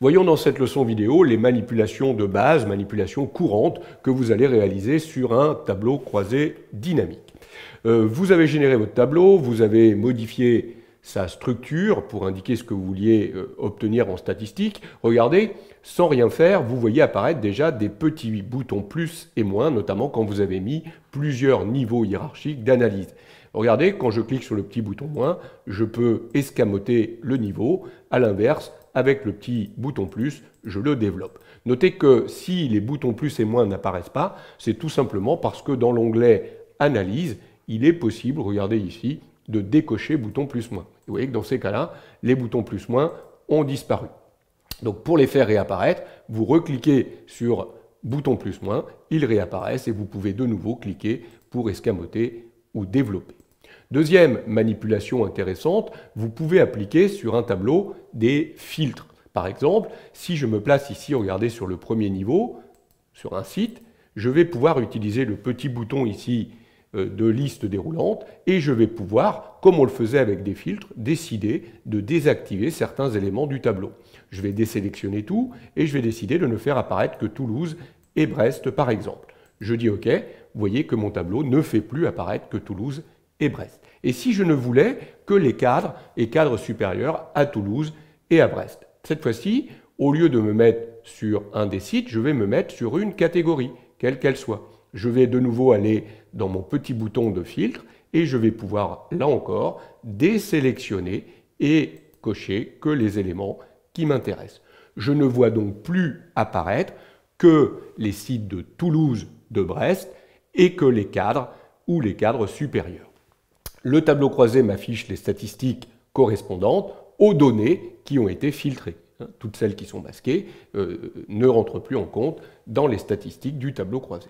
Voyons dans cette leçon vidéo les manipulations de base, manipulations courantes que vous allez réaliser sur un tableau croisé dynamique. Vous avez généré votre tableau, vous avez modifié sa structure pour indiquer ce que vous vouliez obtenir en statistique. Regardez, sans rien faire, vous voyez apparaître déjà des petits boutons plus et moins, notamment quand vous avez mis plusieurs niveaux hiérarchiques d'analyse. Regardez, quand je clique sur le petit bouton moins, je peux escamoter le niveau. À l'inverse, avec le petit bouton plus, je le développe. Notez que si les boutons plus et moins n'apparaissent pas, c'est tout simplement parce que dans l'onglet Analyse, il est possible, regardez ici, de décocher bouton plus moins. Vous voyez que dans ces cas-là, les boutons plus moins ont disparu. Donc pour les faire réapparaître, vous recliquez sur bouton plus moins, ils réapparaissent et vous pouvez de nouveau cliquer pour escamoter ou développer. Deuxième manipulation intéressante, vous pouvez appliquer sur un tableau des filtres. Par exemple, si je me place ici, regardez sur le premier niveau, sur un site, je vais pouvoir utiliser le petit bouton ici de liste déroulante et je vais pouvoir, comme on le faisait avec des filtres, décider de désactiver certains éléments du tableau. Je vais désélectionner tout et je vais décider de ne faire apparaître que Toulouse et Brest par exemple. Je dis OK, vous voyez que mon tableau ne fait plus apparaître que Toulouse et Brest. Et si je ne voulais que les cadres et cadres supérieurs à Toulouse et à Brest. Cette fois-ci, au lieu de me mettre sur un des sites, je vais me mettre sur une catégorie, quelle qu'elle soit. Je vais de nouveau aller dans mon petit bouton de filtre et je vais pouvoir, là encore, désélectionner et cocher que les éléments qui m'intéressent. Je ne vois donc plus apparaître que les sites de Toulouse, de Brest et que les cadres ou les cadres supérieurs. Le tableau croisé m'affiche les statistiques correspondantes aux données qui ont été filtrées. Toutes celles qui sont masquées ne rentrent plus en compte dans les statistiques du tableau croisé.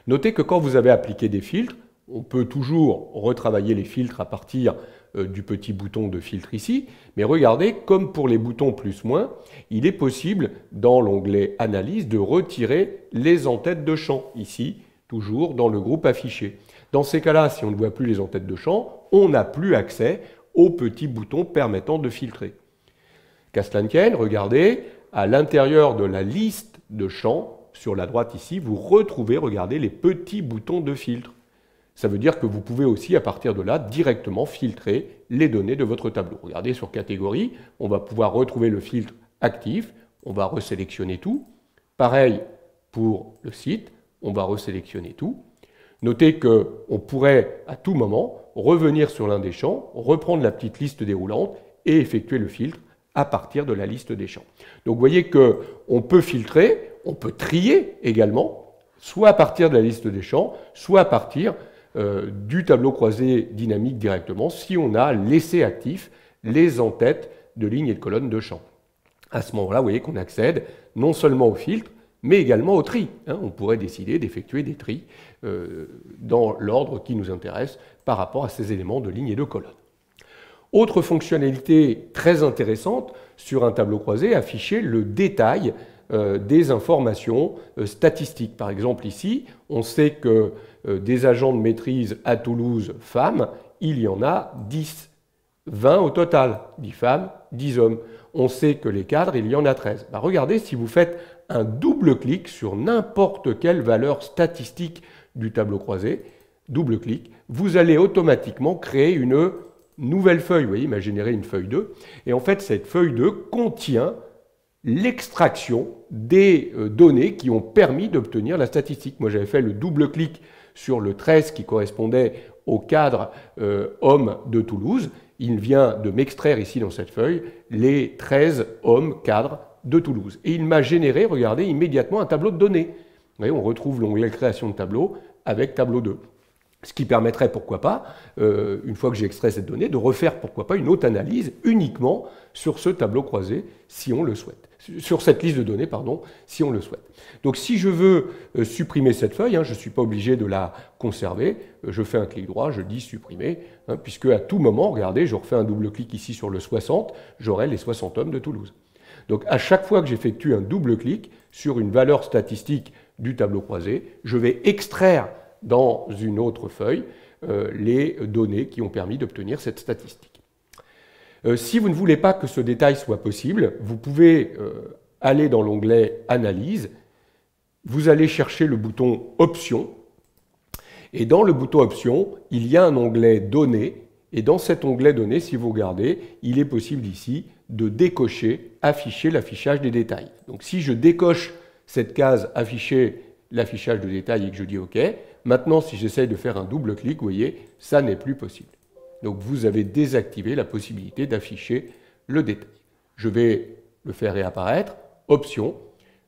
Notez que quand vous avez appliqué des filtres, on peut toujours retravailler les filtres à partir du petit bouton de filtre ici, mais regardez, comme pour les boutons plus-moins, il est possible, dans l'onglet Analyse, de retirer les en-têtes de champ, ici, toujours dans le groupe affiché. Dans ces cas-là, si on ne voit plus les en-têtes de champ, on n'a plus accès au petit bouton permettant de filtrer. Qu'à cela ne tienne, regardez, à l'intérieur de la liste de champs, sur la droite ici, vous retrouvez, regardez, les petits boutons de filtre. Ça veut dire que vous pouvez aussi, à partir de là, directement filtrer les données de votre tableau. Regardez sur catégorie, on va pouvoir retrouver le filtre actif, on va resélectionner tout. Pareil pour le site, on va resélectionner tout. Notez qu'on pourrait, à tout moment, revenir sur l'un des champs, reprendre la petite liste déroulante et effectuer le filtre à partir de la liste des champs. Donc vous voyez qu'on peut filtrer, on peut trier également, soit à partir de la liste des champs, soit à partir du tableau croisé dynamique directement, si on a laissé actifs les en-têtes de lignes et de colonnes de champs. À ce moment-là, vous voyez qu'on accède non seulement au filtre, mais également au tri. On pourrait décider d'effectuer des tris dans l'ordre qui nous intéresse par rapport à ces éléments de lignes et de colonnes. Autre fonctionnalité très intéressante sur un tableau croisé, afficher le détail des informations statistiques. Par exemple ici, on sait que des agents de maîtrise à Toulouse femmes, il y en a 10. 20 au total, 10 femmes, 10 hommes. On sait que les cadres, il y en a 13. Regardez, si vous faites un double clic sur n'importe quelle valeur statistique du tableau croisé, double clic, vous allez automatiquement créer une nouvelle feuille. Vous voyez, il m'a généré une feuille 2. Et en fait, cette feuille 2 contient l'extraction des données qui ont permis d'obtenir la statistique. Moi, j'avais fait le double clic sur le 13 qui correspondait au cadre homme de Toulouse. Il vient de m'extraire ici dans cette feuille les 13 hommes cadres de Toulouse. Et il m'a généré, regardez, immédiatement un tableau de données. Vous voyez, on retrouve l'onglet création de tableau avec tableau 2. Ce qui permettrait, pourquoi pas, une fois que j'ai extrait cette donnée, de refaire, pourquoi pas, une autre analyse uniquement sur ce tableau croisé, si on le souhaite. Sur cette liste de données, pardon, si on le souhaite. Donc si je veux supprimer cette feuille, je ne suis pas obligé de la conserver, je fais un clic droit, je dis supprimer, puisque à tout moment, regardez, je refais un double clic ici sur le 60, j'aurai les 60 hommes de Toulouse. Donc à chaque fois que j'effectue un double clic sur une valeur statistique du tableau croisé, je vais extraire dans une autre feuille les données qui ont permis d'obtenir cette statistique. Si vous ne voulez pas que ce détail soit possible, vous pouvez allez dans l'onglet Analyse, vous allez chercher le bouton Options, et dans le bouton Options, il y a un onglet Données, et dans cet onglet Données, si vous regardez, il est possible ici de décocher Afficher l'affichage des détails. Donc si je décoche cette case Afficher l'affichage de détails et que je dis OK, maintenant si j'essaye de faire un double clic, vous voyez, ça n'est plus possible. Donc vous avez désactivé la possibilité d'afficher le détail. Je vais le faire réapparaître, Options,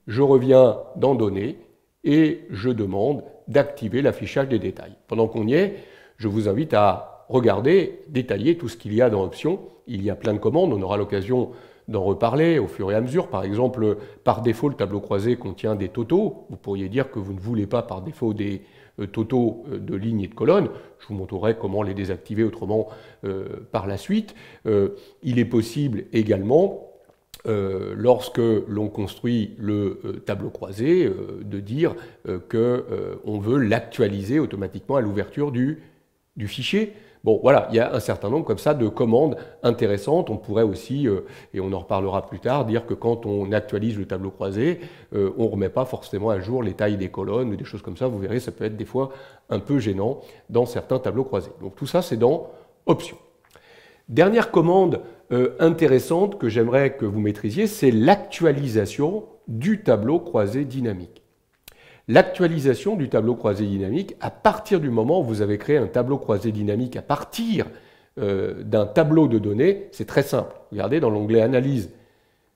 je reviens dans Données et je demande d'activer l'affichage des détails. Pendant qu'on y est, je vous invite à regarder, détailler tout ce qu'il y a dans Options. Il y a plein de commandes, on aura l'occasion d'en reparler au fur et à mesure. Par exemple, par défaut, le tableau croisé contient des totaux. Vous pourriez dire que vous ne voulez pas par défaut des totaux de lignes et de colonnes. Je vous montrerai comment les désactiver autrement par la suite. Il est possible également, lorsque l'on construit le tableau croisé, de dire qu'on veut l'actualiser automatiquement à l'ouverture du fichier. Bon, voilà, il y a un certain nombre comme ça de commandes intéressantes. On pourrait aussi, et on en reparlera plus tard, dire que quand on actualise le tableau croisé, on ne remet pas forcément à jour les tailles des colonnes ou des choses comme ça. Vous verrez, ça peut être des fois un peu gênant dans certains tableaux croisés. Donc tout ça, c'est dans Options. Dernière commande intéressante que j'aimerais que vous maîtrisiez, c'est l'actualisation du tableau croisé dynamique. L'actualisation du tableau croisé dynamique, à partir du moment où vous avez créé un tableau croisé dynamique à partir d'un tableau de données, c'est très simple. Regardez, dans l'onglet Analyse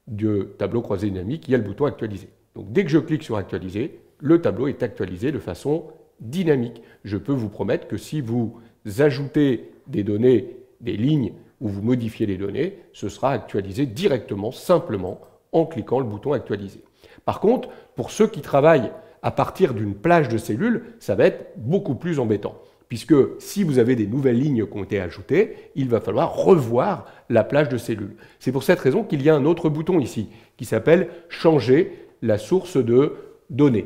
du tableau croisé dynamique, il y a le bouton Actualiser. Donc dès que je clique sur Actualiser, le tableau est actualisé de façon dynamique. Je peux vous promettre que si vous ajoutez des données, des lignes, ou vous modifiez les données, ce sera actualisé directement, simplement, en cliquant le bouton Actualiser. Par contre, pour ceux qui travaillent à partir d'une plage de cellules, ça va être beaucoup plus embêtant. Puisque si vous avez des nouvelles lignes qui ont été ajoutées, il va falloir revoir la plage de cellules. C'est pour cette raison qu'il y a un autre bouton ici, qui s'appelle « Changer la source de données ».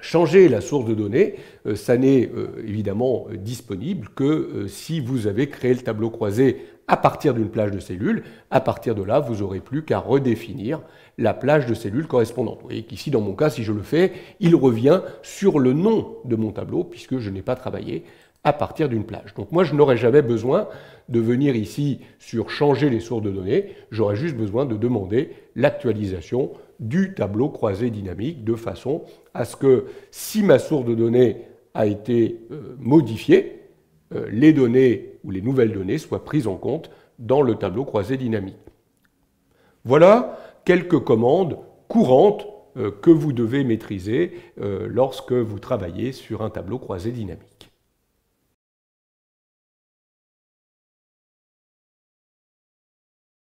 Changer la source de données, ça n'est évidemment disponible que si vous avez créé le tableau croisé à partir d'une plage de cellules. À partir de là, vous n'aurez plus qu'à redéfinir la plage de cellules correspondante. Vous voyez qu'ici, dans mon cas, si je le fais, il revient sur le nom de mon tableau puisque je n'ai pas travaillé à partir d'une plage. Donc moi, je n'aurais jamais besoin de venir ici sur changer les sources de données. J'aurais juste besoin de demander l'actualisation du tableau croisé dynamique de façon à ce que si ma source de données a été modifiée, les données ou les nouvelles données soient prises en compte dans le tableau croisé dynamique. Voilà quelques commandes courantes que vous devez maîtriser lorsque vous travaillez sur un tableau croisé dynamique.